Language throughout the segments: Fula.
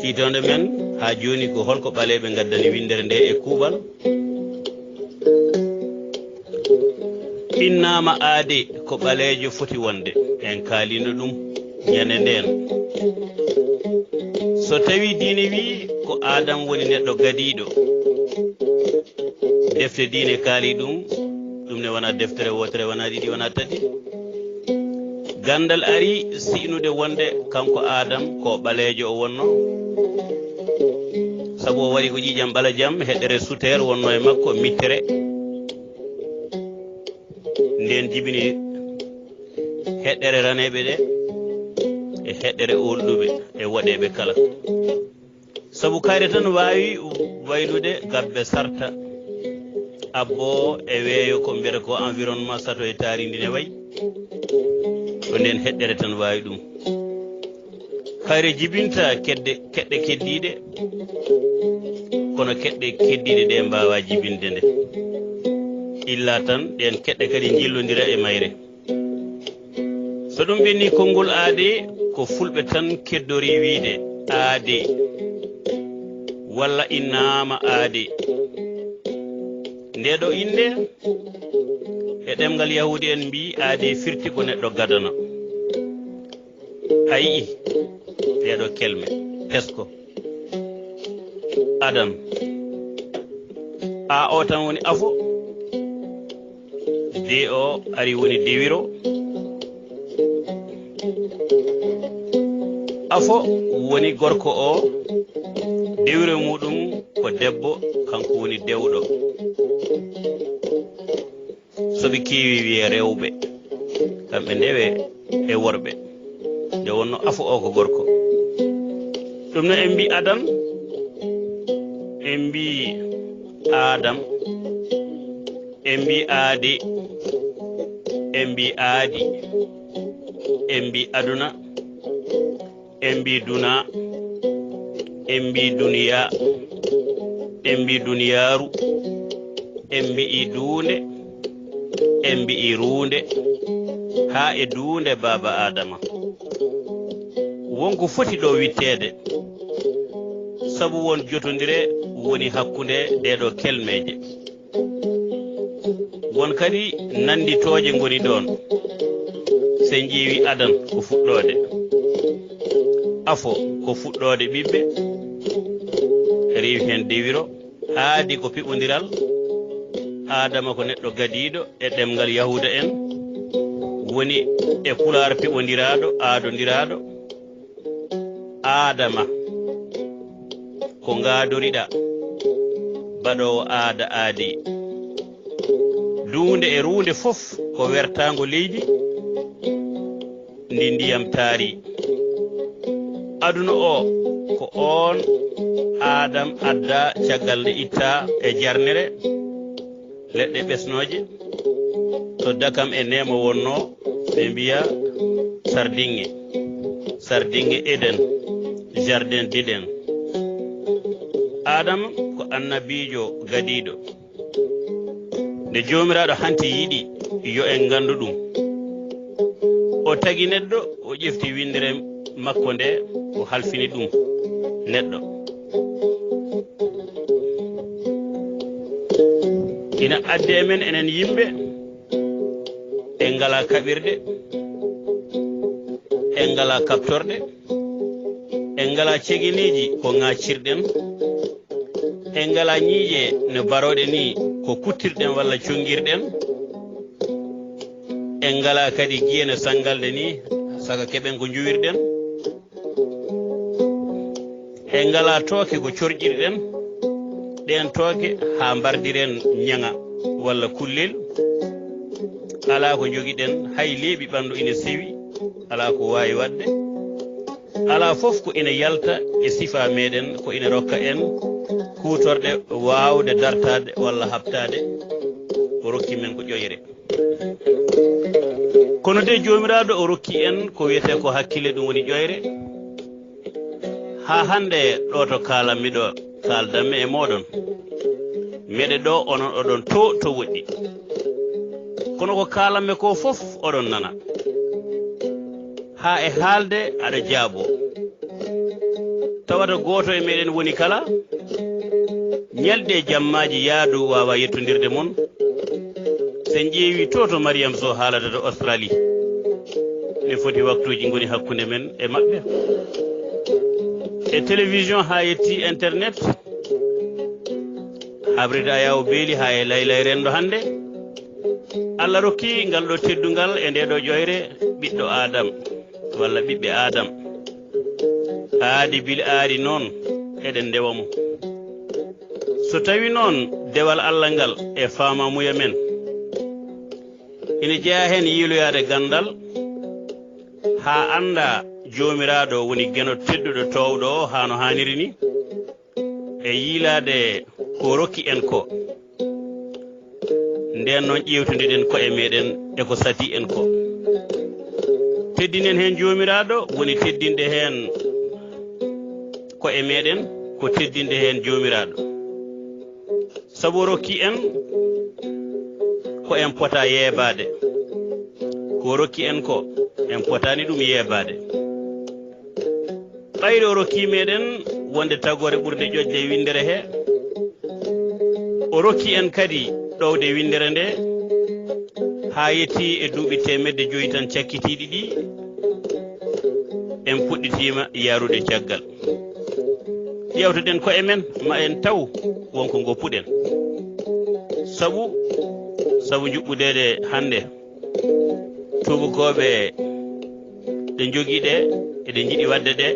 hiitonde men ha joni ko holko ɓaleɓe gaddani windere nde e kuuɓal innama aade ko ɓaleejo foti wonde en kaalino ɗum ñande nden so tawi diine wi ko adam woni neɗɗo gadiɗo defte diine kaali ɗum ne wona deftere wotere wona ɗiɗi wona tati gandal ari sinude wonde kanko adam ko ɓaleejo o wonno sabu o waɗi ko ƴiƴam ɓala jam heɗɗere sutere wonno e makko mittere nden jibini heɗɗere raneɓe ɗe e heɗɗere olɗuɓe e waɗeɓe kala sabu kayre tan wawi waylude gabbe sarta abbo e weeyo ko mbiyata ko environnement sato e taaridi ne wayi ko nden heɗɗere tan wawi ɗum kayre jibinta keɗɗe keddiɗe kono keɗɗe keddiɗe ɗe mbawa jibinde nde illa tan ɗen keɗɗe kadi jillodira e mayre so ɗum ɓenni konngol aade ko fulɓe tan keddori wiide aade walla innama aade nde ɗo inde e ɗemgal yahudi en mbi aade firti ko neɗɗo gadana a yii ɗeɗo kelme tesko adam a o tan woni afo de o ari woni dewiro afo woni gorko o dewiro muɗum ko debbo kanko woni dewɗo soɓe keewi wiye rewɓe kamɓe ndewe e worɓe nde wonno afo o ko gorko ɗum no en mbi adam en mbi adam en mbi aade en mbi aadi en mbi aduna en mbi duna en mbi duniya en mbi duniyaru en mbi'i duunde en mbi'i ruunde haa e duunde baaba adama wonko foti ɗo wittede sabu won jotondire woni hakkunde ɗeɗo kelmeje won kadi nanditoje ngoni ɗon se ƴeewi adan ko fuɗɗode afo ko fuɗɗode ɓiɓɓe rewi hen dewiro aadi ko piɓodiral adama ko neɗɗo gadiɗo e ɗemgal yahuda en woni e pular piɓodiraɗo aadodiraɗo adama ko gadoriɗa baɗowo aada aadi duunde e ruunde fof ko wertago leydi ndi ndiyam taari aduna o ko on adam adda caggal nde itta e jarnere leɗɗe ɓesnoje to dakam e nemo wonno ɓe mbiya sardinge eden jardin d'Eden adam ko annabijo gadiɗo nde jomiraɗo hanti yiɗi yo en gandu ɗum o tagi neɗɗo o ƴefti windere makko nde o halfini ɗum neɗɗo ina adde men enen yimɓe en ngala kaɓirɗe en ngala kaptorɗe en ngala ceginiji ko ŋaccirɗen en ngala ñiiƴe no baroɗe ni ko kuttirɗen walla congirɗen en ngala kadi guiyene sangalde ni saka keɓen ko juwirɗen en ngala tooke ko corƴirɗen ɗen tooke ha mbardiren ñaŋa walla kullel ala ko jogiɗen hay leeɓi ɓandu ina sewi ala ko wawi wadde ala fof ko ina yalta e sifa meɗen ko ina rokka en kutorɗe wawde dartade walla habtade o rokki men ko ƴoyre kono de jomiraɗo o rokki en ko wiyete ko hakkille ɗum woni ƴoyre ha hande ɗo to kalanmi ɗo kaldanmi e moɗon meɗe ɗo onon oɗon to woɗɗi kono ko kalanmi ko fof oɗon nana ha e haalde aɗa jaabo tawata goto e meɗen woni kala ñalde jammaji yaadu wawa yettodirde mon sen ƴeewi to Mariam Sow haalata to Australie ne foti waktuji goni hakkunde men e maɓɓe e télévision ha yetti internet habride ayawo beeli ha e laylay rendo hande Allah rokki ngal ɗo teddungal e nde ɗo ƴoyre ɓiɗɗo Adam walla ɓiɓɓe Adam aadi bili aadi noon eɗen ndewa mo so tawi noon dewal Allah ngal e famamuya men ina jeeya hen yiiloyade gandal ha anda jomiraɗo woni geno tedduɗo towɗo o hano haniri ni e yiilade ko rokki en ko nden noon ƴewtodiɗen ko e meɗen e ko sati en ko teddinen hen jomiraɗo woni teddinde hen ko e meɗen ko teddinde hen jomiraɗo sabu rokki en ko en pota yeebade ko rokki en ko en potani ɗum yeebade ɓayde o rokki meɗen wonde tagore ɓurde ƴoƴde e windere he o rokki en kadi ɗowde windere nde ha yetti e duuɓi 500 tan cakkitiɗi ɗi en puɗɗitima yarude caggal ƴewtoɗen ko e men ma en taw wonko goppuɗen sabu juɓɓudede hande tubakoɓe ɗe joguiɗe eɗe jiiɗi wadde ɗe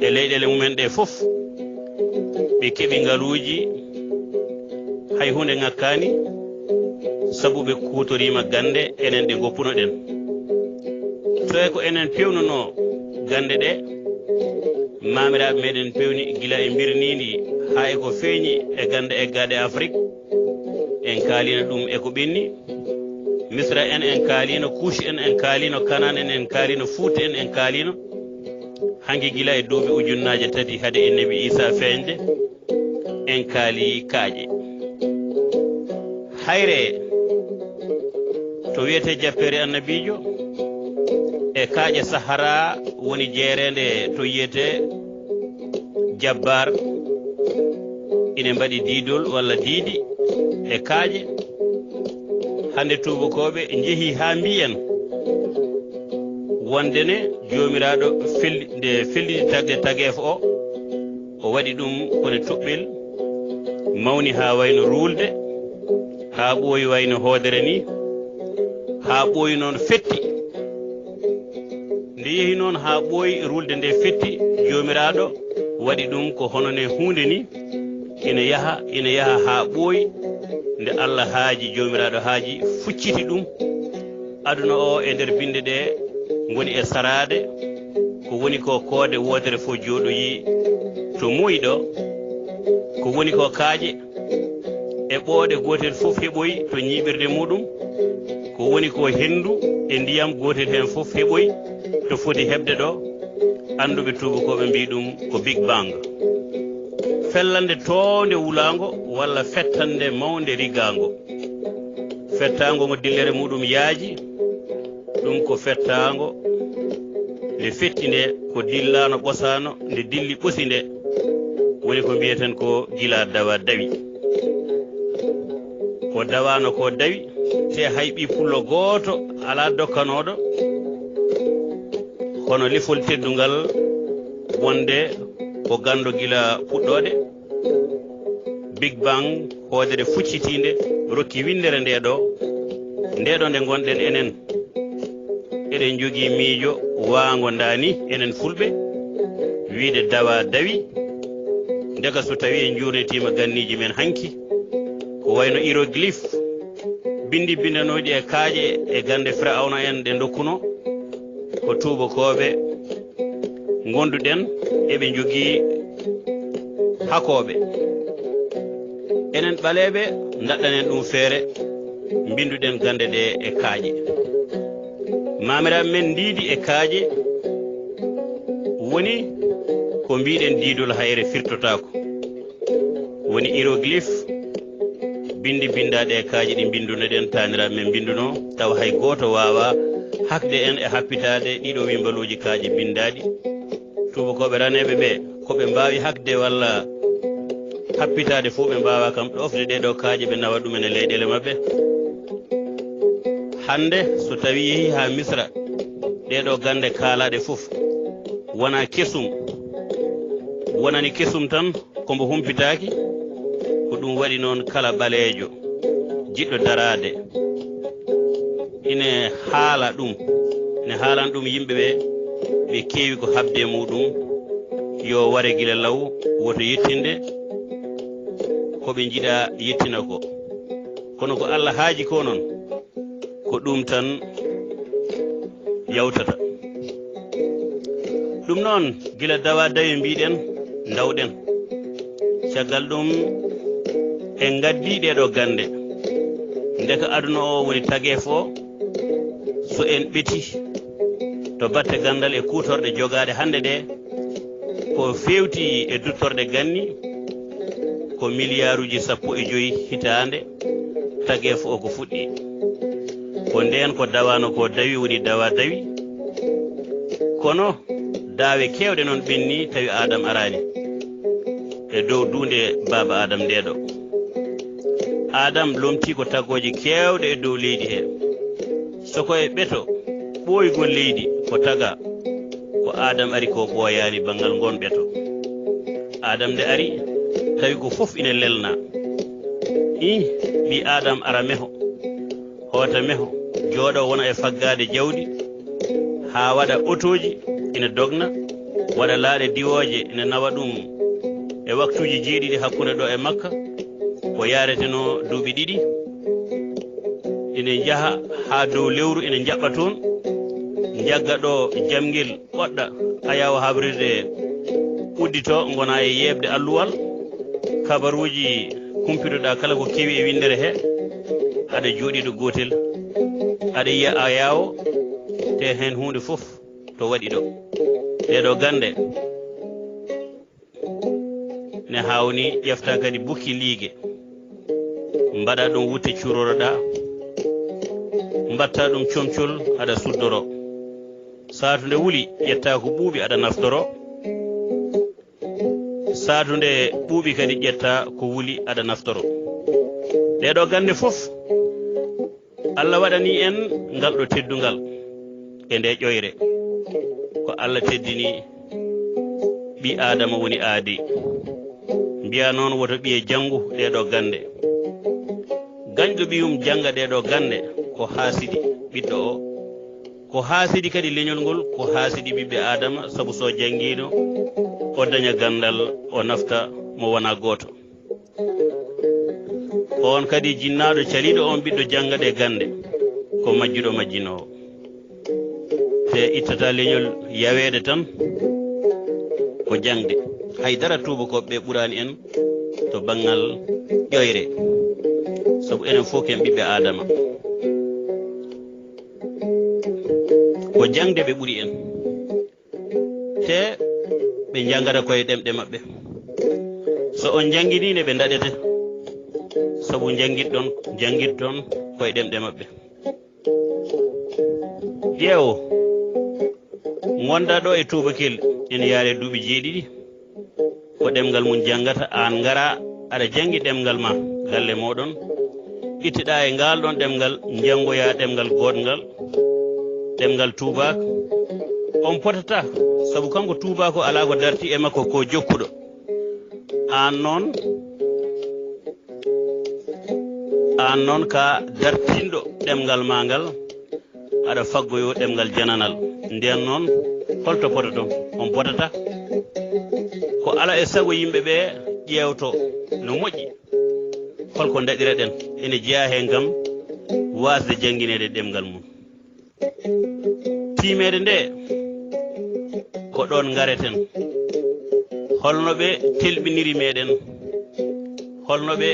e leyɗele mumen ɗe foof ɓe keeɓi ngaluji hay hunde ngakkani sabu ɓe kutorima gande enen ɗe goppuno ɗen to e ko enen pewnuno gande ɗe mamiraɓe meɗen pewni gila e birnidi ha e ko feeñi e gande eggaɗe Afrique en kaalino ɗum e ko ɓenni Misra en kaalino Kuushi en kaalino Kanane en kaalino Fuuta en kaalino hanki gila e duuɓi ujunnaje 3 hade e Nabi Isa feeñde en kaali kaaƴe hayre to wiyete jappere annabijo e kaaƴe Sahara woni jeerende to yiyete Jabbar ine mbaɗi diidol walla diidi e kaaƴe hande tubakoɓe jeehi ha mbiyen wondene jomiraɗo nde fellidi tagde taguef o waɗi ɗum kono toɓɓel mawni ha wayno ruulde ha ɓooyi wayno hoodere ni ha ɓooyi noon fetti nde yeehi noon ha ɓooyi ruulde nde fetti jomiraɗo waɗi ɗum ko honone hunde ni ina yaha ha ɓooyi nde Allah haaji jomiraɗo haaji fucciti ɗum aduna o e nder binde ɗe goni e sarade ko woni ko koode wodere fof jooɗoyi to muyɗo ko woni ko kaaƴe e ɓooɗe gotel fof heɓoyi to ñiɓirde muɗum ko woni ko hendu e ndiyam gotel hen fof heɓoyi to foti heɓde ɗo anduɓe tubakoɓe mbi ɗum ko Big Bang fellande toonde wulango walla fettande mawde riggango fettango ngo dillere muɗum yaaji ɗum ko fettango nde fetti nde ko dillano ɓosano nde dilli ɓosi nde woni ko mbiyeten ko gila dawa dawi ko dawano ko dawi te hayɓi pullo gooto ala dokkanoɗo hono lifol teddungal wonde ko gando gila puɗɗode Big Bang hoodere fuccitinde rokki windere ndeɗo nde gonɗen enen eɗen jogii miijo waango ndani enen fulɓe wiide dawa dawi ndega so tawi en jurnetima ganniji men hanki ko wayno hiéroglyphe bindi bindanoɗi e kaaƴe e gande Firawna en ɗe dokkuno ko tubakoɓe gonduɗen eɓe jogii hakoɓe enen ɓaleɓe daɗɗanen ɗum feere binduɗen gande ɗe e kaaƴe mamiraɓe men ndiidi e kaaƴe woni ko mbiɗen diidol hayre firtotako woni hiéroglyphe bindi bindaɗe e kaaƴe ɗi bindunoɗen taniraɓe men binduno taw hay goto wawa hakde en e happitade ɗiɗo wimbaluji kaaƴe bindaɗi tubakoɓe raneɓe ɓe koɓe mbawi hakde walla happitade fuu ɓe mbawa kam ɗofde ɗeɗo kaaje ɓe nawa ɗumen e leyɗele mabɓe. hande so tawi yeehi ha misra ɗeɗo gande kaalaɗe fof wona kesum, wonani kesum tan kombo humpitaki, ko ɗum waɗi noon kala ɓaleejo jiɗɗo darade ine haala ɗum, ne haalan ɗum yimɓe ɓe keewi ko habde muɗum yo ware gila law woto yettinde koɓe jiɗa yettina ko. kono ko Allah haaji ko noon ko ɗum tan yawtata. ɗum noon gila dawa dawi mbiɗen dawɗen caggal ɗum en gaddi ɗeɗo gande ndeka aduna o woni tageef o so en ɓeti to batte gandal e kutorɗe jogaɗe hande ɗe ko fewti e duttorde ganni ko milliarduji 15 hitande tageef o ko fuɗɗi ko nden ko dawano ko dawi woni dawa dawi. kono daawe kewɗe noon ɓenni tawi Adam arani e dow dunde Baaba Adama ndeɗo. Adam lomti ko taggoje kewɗe e dow leydi he, soko e ɓeto ɓoygol leydi ko taga ko Adam ari ko ɓooyani bangal ngon ɓeto. Adam nde ari tawi ko fof ina lelna ɓi Adam ara meho hoota meho jooɗo wona e faggade jawdi ha waɗa otoji ina dogna, waɗa laaɗe diwoje ina nawa ɗum e waktuji jeeɗiɗi hakkunde ɗo e Makka ko yareteno duuɓi 2 ina jaaha ha dow lewru ina jaɓɓa toon jagga ɗo jamguel ɓoɗɗa ayawa habrirde uddito gona e yebde alluwal kabaruji kumpiɗoɗa kala ko kewi e windere he aɗa jooɗiɗo gotel aɗa yiya a yawo te hen hunde fof to waɗi ɗo ɗeɗo gande ne hawni ƴefta kadi bukki ligue mbaɗa ɗum wutte curoroɗa mbatta ɗum comcol aɗa suddoro, saatu nde wuli ƴetta ko ɓuuɓi aɗa naftoro, saatu nde ɓuuɓi kadi ƴetta ko wuli aɗa naftoro. ɗeɗo gande fof Allah waɗani en ngal ɗo teddungal e nde ƴoyre ko Allah teddini ɓi Adama woni aadi. mbiya noon woto ɓiye janngu ɗeɗo gande, gañɗo ɓiyum janga ɗeɗo gande ko haasidi ɓiɗɗo o, ko haasidi kadi leñol ngol, ko haasidi ɓiɓɓe Adama, sabu so jangino o daña gandal o nafta mo wona goto. on kadi jinnaɗo caliɗo on ɓiɗɗo jangaɗe gande ko majjuɗo majjinowo, te ittata leñol yawede tan ko jangde. haydara tubakoɓe ɓurani en to bangal ƴoyre, sabu enen fof ken ɓiɓɓe Adama, ko jangde ɓe ɓuri en te ɓe jangata koye ɗemɗe maɓɓe. so on jangguinine ɓe daɗete, sabu jangguit ɗon koye ɗemɗe maɓɓe. ƴeewo gonda ɗo e tubakel ene yaare duuɓi 7 ko ɗemgal mum jangata, an ngara aɗa jangi ɗemgal ma galle moɗon, ittiɗa e ngal ɗon ɗemgal jangoya ɗemgal goɗgal, ɗemgal tubak. on potata, sabu kanko tubako ala ko darti e makko ko jokkuɗo. an noon ka dartinɗo ɗemgal ma ngal aɗa faggoyo ɗemgal jananal. nden noon holto potaton? on potata. ko ala e sago yimɓe ɓe ƴewto no moƴƴi holko daɗira ɗen ene jeeya hen gam wasde janguinede ɗemgal mum. timede nde ko ɗon gareten, holno ɓe telɓiniri meɗen, holno ɓe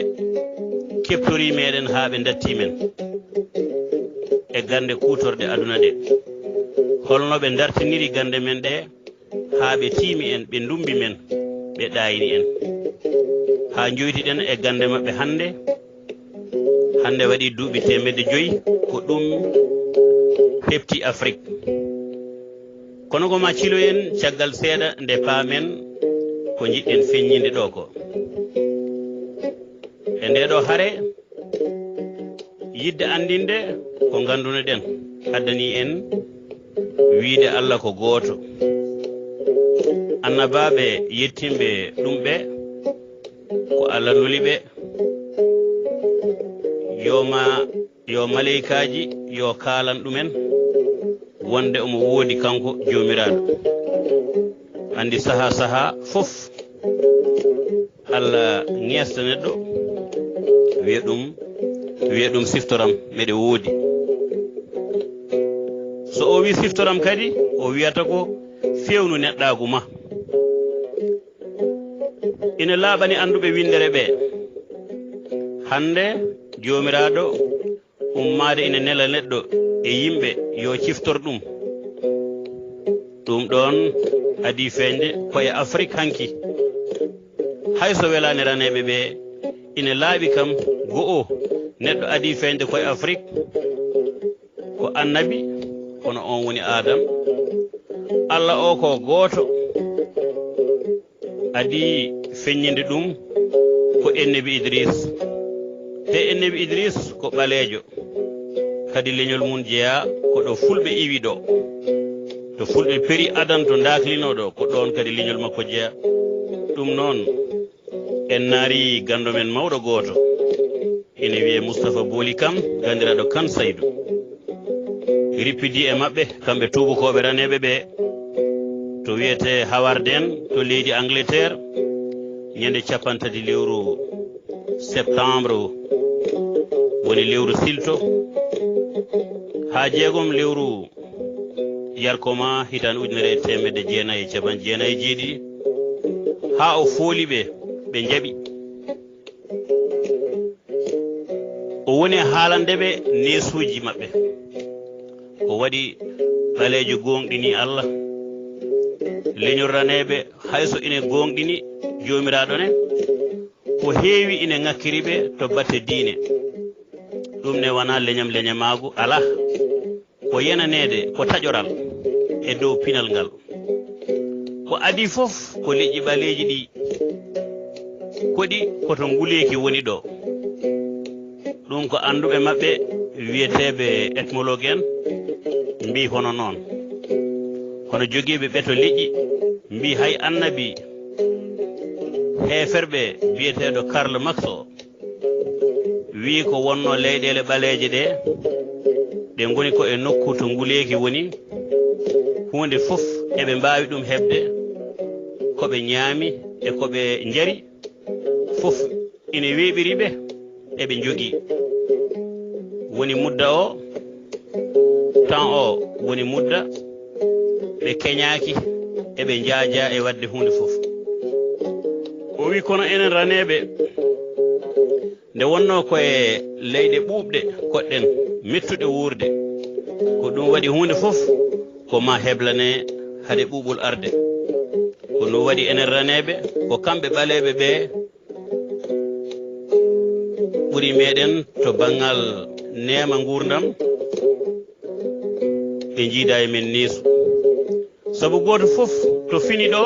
keptori meɗen ha ɓe dattimen e gande kutorɗe aduna ɗe, holno ɓe dartiniri gande men ɗe ha ɓe tiimi en, ɓe ndumbi men, ɓe ɗayini en ha joytiɗen e gande maɓɓe. hande waɗi duuɓi 500 ko ɗum hefti Afrique. kono ko ma ciloyen caggal seeɗa nde paamen ko jiɗɗen feññinde ɗo ko e nde ɗo hare yidde andinde ko ganduno ɗen addani en wiide Allah ko gooto annabaɓe yettimɓe ɗum ɓe ko Allah nuli ɓe yo maleykaji yo kaalan ɗumen wonde omo woodi kanko jomiraɗo andi saha fof Allah ŋesta neɗɗo wiya ɗum siftoram meɗe woodi so o wi siftoram kadi o wiyata ko fewnu neɗɗagu ma ina laaɓani anduɓe windere ɓe hande jomiraɗo ummade ina nela neɗɗo e yimɓe yo ciftor ɗum ɗon adi feñde koye Afrique hanki hayso welani raneɓe ɓe ina laaɓi kam go'o neɗɗo adi feñde koye Afrique ko annabi kono on woni Adam Allah o ko gooto adi feññinde ɗum ko ennebi Idris te ennebi Idris ko ɓaleejo kadi leñol mum jeeya ko ɗo fulɓe iwi ɗo to fulɓe peri adan to daklino ɗo ko ɗon kadi leñol makko jeeya ɗum noon en naari gando men mawɗo gooto ene wiye Moustapha Booli Kam gandiraɗo Kan Saydou rippidi e maɓɓe kamɓe tubakoɓe raneɓe ɓe to wiyete Hawarden to leydi Angleterre ñande 30 lewru septembre woni lewru silto ha 6 lewru yarkoma hitan 1997 ha o fooli ɓe jaɓi o woni haalandeɓe nesuji maɓɓe o waɗi ɓaleejo gonɗini Allah leñol raneɓe hayso ine gonɗini jomiraɗo ne ko heewi ine ŋakkiriɓe to batte diine ɗum ne wona leñamagu ala ko yenanede ko taƴoral e dow pinal ngal ko adi fof ko leƴƴi ɓaleji ɗi koɗi koto nguleki woni ɗo ɗum ko anduɓe maɓɓe wiyeteɓe ethnologue en mbi hono noon hono jogiiɓe ɓeto liƴƴi mbi hay annabi heeferɓe biyeteɗo Karl Marx o wi ko wonno leyɗele ɓaleeje ɗe ngoni ko e nokku to nguleeki woni hunde fof eɓe mbawi ɗum heɓde koɓe ñaami e koɓe njari fof ine weeɓiriɓe eɓe jogii woni mudda o temps o woni mudda ɓe keñaaki eɓe njaaja e wadde hunde fof o wi kono enen raneɓe nde wonno koye leyɗe ɓuuɓɗe koɗɗen mettuɗe wuurde ko ɗum waɗi hunde fof ko ma heblane haade ɓuuɓol arde ko ɗum waɗi enen raneɓe ko kamɓe ɓaleɓe ɓe ɓuri meɗen to banggal neema gurdam ɓe jiida e men neesu sabu goto fof to fini ɗo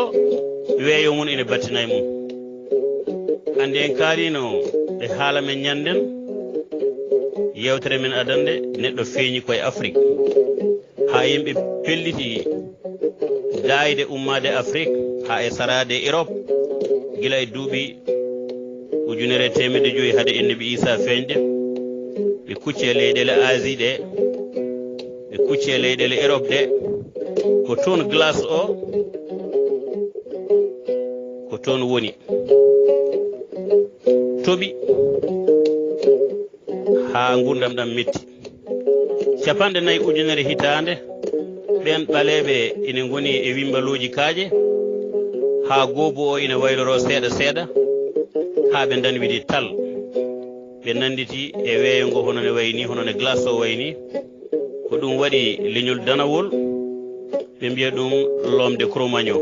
weeyo mum ene battina e mum andi en kaalino e haala men ñanden yewtere men adande neɗɗo feeñi koye Afrique ha yimɓe pelliti daayde ummade Afrique ha e sarade Europe gila e duuɓi 1900 hade ennebi Isa feeñde ɓe kucci e leyɗele Asie ɗe ɓe kucci e leyɗele Europe ɗe ko toon glace o ko toon woni toɓi ha gurdam ɗam metti 400 hitande ɓen ɓaleɓe ina goni e wimbaluji kaaje ha goobu o ina wayloro seeɗa seeɗa ha ɓe danwidi tal ɓe nanditi e weeyo ngo hono ne wayni hono ne glace o wayni ko ɗum waɗi leñol danawol ɓe mbiya ɗum l'homme de Cro-Magnon